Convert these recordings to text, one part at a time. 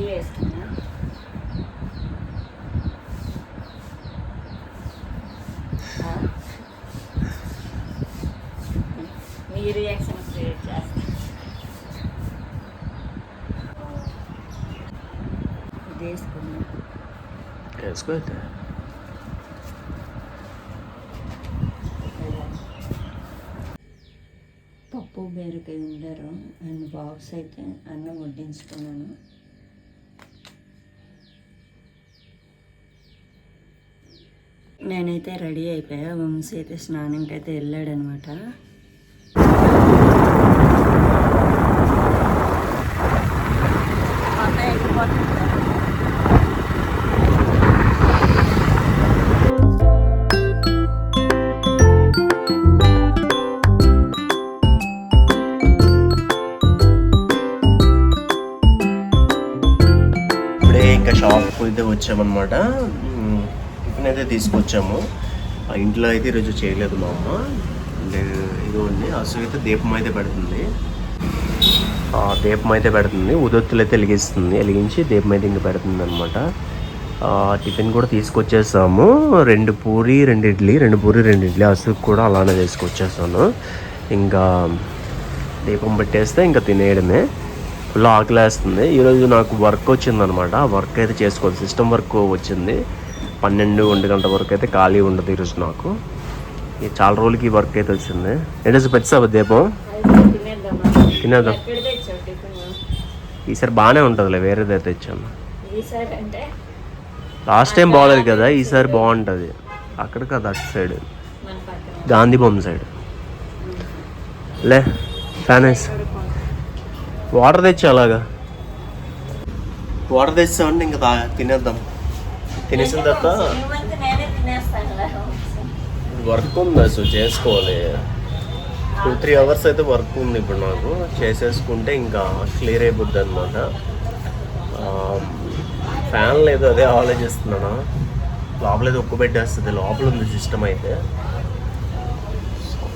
Tea వేసుకున్నా. మీ reaction create చేస్తా. ఇది వేసుకున్నా. వేసుకో అయితే. పప్పు బీరకాయ ఉండరు అండ్ బాక్స్ అయితే అన్నం వడ్డించుకున్నాను. నేనైతే రెడీ అయిపోయా. వంశీ అయితే స్నానంకి అయితే వెళ్ళాడనమాట. ఇంకా షాప్కి అయితే వచ్చామన్నమాట. టిఫిన్ అయితే తీసుకొచ్చాము. ఇంట్లో అయితే ఈరోజు చేయలేదు మా అమ్మ. నేను ఇదిగోండి అసలు అయితే దీపం అయితే పెడుతుంది. ఉదొత్తులు అయితే వెలిగించి దీపం అయితే ఇంకా పెడుతుంది అనమాట. టిఫిన్ కూడా తీసుకొచ్చేసాము. 2 పూరి 2 ఇడ్లీ అసలు కూడా అలానే తీసుకొచ్చేసాను. ఇంకా దీపం పెట్టేస్తే ఇంకా తినేయడమే. ఫుల్ ఆకలేస్తుంది. ఈరోజు నాకు వర్క్ వచ్చిందనమాట. ఆ వర్క్ అయితే చేసుకోవాలి. సిస్టమ్ వర్క్ వచ్చింది. 12-1 గంట వరకు అయితే ఖాళీ ఉండదు ఈరోజు నాకు. చాలా రోజులకి ఈ వర్క్ అయితే వచ్చింది. ఏంటో పెద్ద దీపం తినేద్దాం. ఈసారి బాగానే ఉంటుందిలే. వేరేదైతే తెచ్చాను. లాస్ట్ టైం బాగోలేదు కదా, ఈసారి బాగుంటుంది. అక్కడ కదా అటు సైడ్ గాంధీ బొమ్మ సైడ్ లే ఫ్యానైస్. వాటర్ తెచ్చా. అలాగా వాటర్ తెచ్చామంటే ఇంకా తినేద్దాం. తినేసిన తర్వాత వర్క్ ఉంది అసలు చేసుకోవాలి. 2-3 అవర్స్ అయితే వర్క్ ఉంది ఇప్పుడు నాకు. చేసేసుకుంటే ఇంకా క్లియర్ అయిపోద్ది అనమాట. ఫ్యాన్ లేదు, అదే ఆలోచిస్తున్నాను. లోపలైతే ఒక్క పెట్టేస్తుంది. లోపల ఉంది సిస్టమ్ అయితే.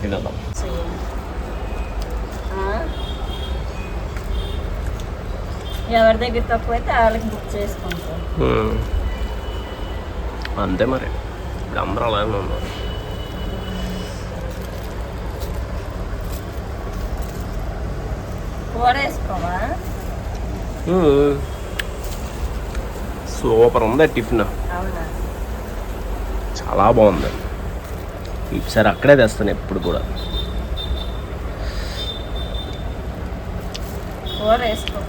తినేద్దాం. ఎవరి దగ్గర తక్కువ అయితే వాళ్ళకి బుక్ చేసుకుంటారు. అంతే మరి. ఇప్పుడు అందరూ అలాగే ఉన్నారు. కూర వేసుకోవా? సూపర్ ఉంది టిఫిన్. చాలా బాగుంది. ఈసారి అక్కడే తెస్తాను ఎప్పుడు కూడా. కూర వేసుకో.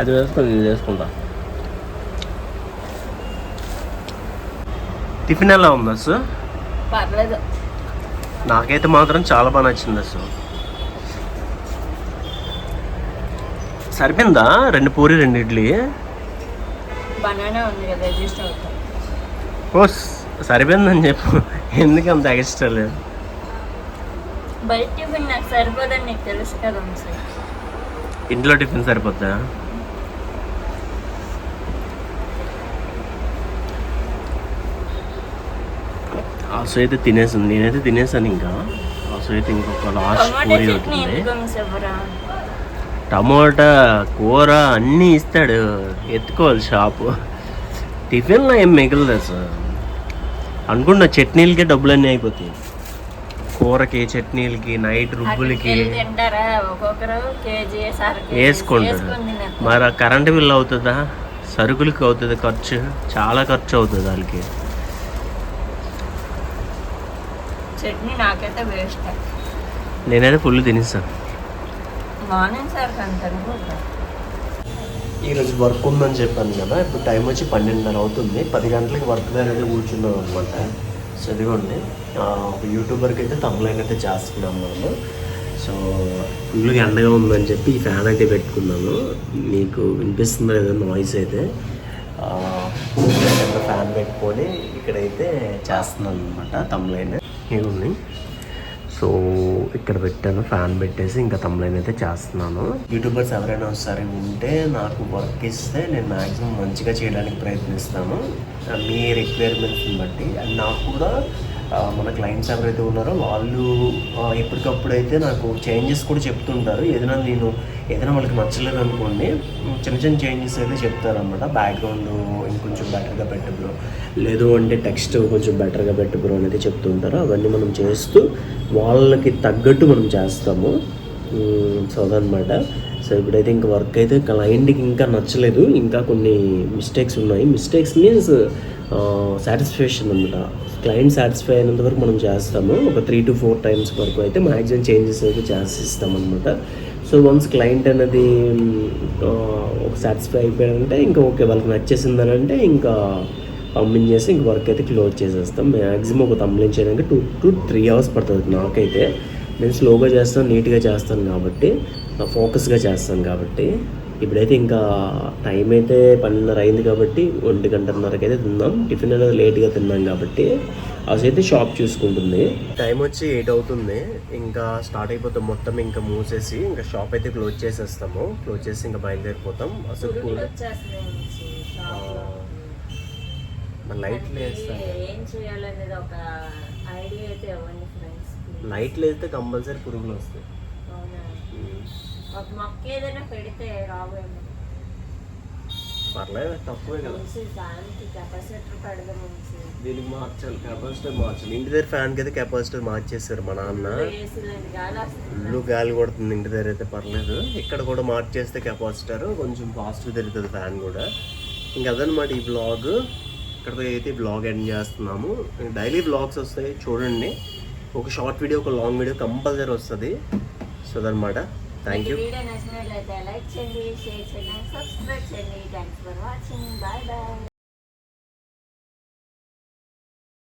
అది వేసుకొని ఇది వేసుకుంటా. టిఫిన్ ఎలా ఉంది అసలు? పర్లేదు. నాకైతే మాత్రం చాలా బాగా నచ్చింది అసలు. సరిపోయిందా? 2 పూరి 2 ఇడ్లీ. బనానా ఉంది కదా, అడ్జస్ట్ అవుతా. ఓ సరిపోయిందని చెప్పు. ఎందుకు అంత ఎక్స్ట్రా లేదు? బయట టిఫిన్ నాకు సరిపోదని నీకు తెలుసు కదా. ఇంట్లో టిఫిన్ సరిపోద్దా? ఆసు అయితే తినేసాను. నేనైతే తినేసాను. ఇంకా ఆసు అయితే ఇంకొక లాస్ట్ పూరి అవుతుంది. టమోటా కూర అన్నీ ఇస్తాడు. ఎత్తుకోవాలి షాపు. టిఫిన్లో ఏం మిగలదు అసలు. అనుకున్న చట్నీలకే డబ్బులన్నీ అయిపోతాయి. కూరకి, చట్నీలకి, నైట్ రుబ్బులకి వేసుకుంటాడు. మరి కరెంటు బిల్లు అవుతుందా? సరుకులకి అవుతుంది ఖర్చు. చాలా ఖర్చు అవుతుంది వాళ్ళకి. చట్నీ నాకైతే వేస్ట్. నేనైతే ఫుల్ తినేస్తాను. మార్నింగ్ సార్ ఈరోజు వర్క్ ఉందని చెప్పాను కదా. ఇప్పుడు టైం వచ్చి 12:30 అవుతుంది. 10 గంటలకి వర్క్ దగ్గర అయితే కూర్చున్నాం అనమాట. సో ఇదిగోండి, ఒక యూట్యూబర్కి అయితే తమ్ములైన అయితే చేస్తున్నాం మనము. సో ఫుల్గా ఎండగా ఉందని చెప్పి ఈ ఫ్యాన్ అయితే పెట్టుకున్నాను. మీకు వినిపిస్తుంది లేదా నాయిస్ అయితే? ఫ్యాన్ పెట్టుకొని ఇక్కడైతే చేస్తున్నాను అనమాట తమ్ములైన. ఇదిగోండి. సో ఇక్కడ పెట్టాను, ఫ్యాన్ పెట్టేసి ఇంకా తమ్ములైన అయితే చేస్తున్నాను. యూట్యూబర్స్ ఎవరైనా ఒకసారి ఉంటే నాకు వర్క్ ఇస్తే నేను మ్యాక్సిమం మంచిగా చేయడానికి ప్రయత్నిస్తాను, మీ రిక్వైర్మెంట్స్ని బట్టి. అండ్ నాకు కూడా మన క్లయింట్స్ ఎవరైతే ఉన్నారో వాళ్ళు ఎప్పటికప్పుడు అయితే నాకు చేంజెస్ కూడా చెప్తుంటారు. ఏదైనా వాళ్ళకి నచ్చలేదు అనుకోండి, చిన్న చిన్న చేంజెస్ అయితే చెప్తారనమాట. బ్యాక్గ్రౌండ్ ఇంకొంచెం బెటర్గా పెట్టు బ్రో, లేదు అంటే టెక్స్ట్ కొంచెం బెటర్గా పెట్టు బ్రో అనేది చెప్తుంటారు. అవన్నీ మనం చేస్తూ వాళ్ళకి తగ్గట్టు మనం చేస్తాము. సో అదనమాట. సో ఇప్పుడైతే ఇంకా వర్క్ అయితే క్లయింట్కి ఇంకా నచ్చలేదు, ఇంకా కొన్ని మిస్టేక్స్ ఉన్నాయి. మిస్టేక్స్ మీన్స్ సాటిస్ఫాక్షన్ అనమాట. క్లయింట్ సాటిస్ఫై అయినంత వరకు మనం చేస్తాము. ఒక 3 to 4 టైమ్స్ వరకు అయితే మ్యాక్సిమం చేంజెస్ అయితే చేసిస్తాం అనమాట. సో వన్స్ క్లయింట్ అనేది ఒక సాటిస్ఫై అయిపోయారంటే ఇంకా ఓకే, వాళ్ళకి నచ్చేసిందని అంటే ఇంకా పంపించేసి ఇంక వర్క్ అయితే క్లోజ్ చేసేస్తాం. మ్యాక్సిమం ఒక తమ్ములింగ్ చేయడానికి 2 to 3 hours పడుతుంది నాకైతే. నేను స్లోగా చేస్తాను, నీట్గా చేస్తాను కాబట్టి, ఫోకస్గా చేస్తాను కాబట్టి. ఇప్పుడైతే ఇంకా టైం అయితే 12:30 అయింది కాబట్టి 1 గంటన్నరకి అయితే తిన్నాం. టిఫిన్ అనేది లేట్గా తిన్నాం కాబట్టి అసలు అయితే షాప్ చూసుకుంటుంది. టైం వచ్చి 8 అవుతుంది. ఇంకా స్టార్ట్ అయిపోతాం మొత్తం, ఇంకా మూసేసి ఇంకా షాప్ అయితే క్లోజ్ చేసేస్తాము. క్లోజ్ చేసి ఇంకా బయలుదేరిపోతాం. అసలు లైట్లు వేస్తాం. ఏం చేయాలనేది ఒక ఐడియా అయితే ఇవ్వండి ఫ్రెండ్స్. లైట్లు వేస్తే కంపల్సరీ పురుగులు వస్తాయి. అవునా, ఒక మొక్క ఏదైనా పెడితే రావేమో. పర్లేదు, తక్కువే కదా. ఫ్యాన్కి కెపాసిటర్ పెడదాం. దీనికి మార్చాలి, కెపాసిటర్ మార్చాలి. ఇంటి దగ్గర ఫ్యాన్కి అయితే కెపాసిటర్ మార్చేస్తారు మా నాన్న. ఇల్లు గాలి కొడుతుంది ఇంటి దగ్గర అయితే, పర్లేదు. ఇక్కడ కూడా మార్చేస్తే కెపాసిటర్ కొంచెం ఫాస్ట్గా తిరుగుతుంది ఫ్యాన్ కూడా. ఇంకా అదనమాట ఈ బ్లాగ్. ఇక్కడితో అయితే బ్లాగ్ ఎండ్ చేస్తున్నాము. డైలీ బ్లాగ్స్ వస్తాయి చూడండి. ఒక షార్ట్ వీడియో, ఒక లాంగ్ వీడియో కంపల్సరీ వస్తుంది. సో అదనమాట. Thank you. వీడియో నచ్చినట్లయితే లైక్ చేయండి, షేర్ చేయండి, సబ్స్క్రైబ్ చేయండి. Thanks for watching. Bye bye.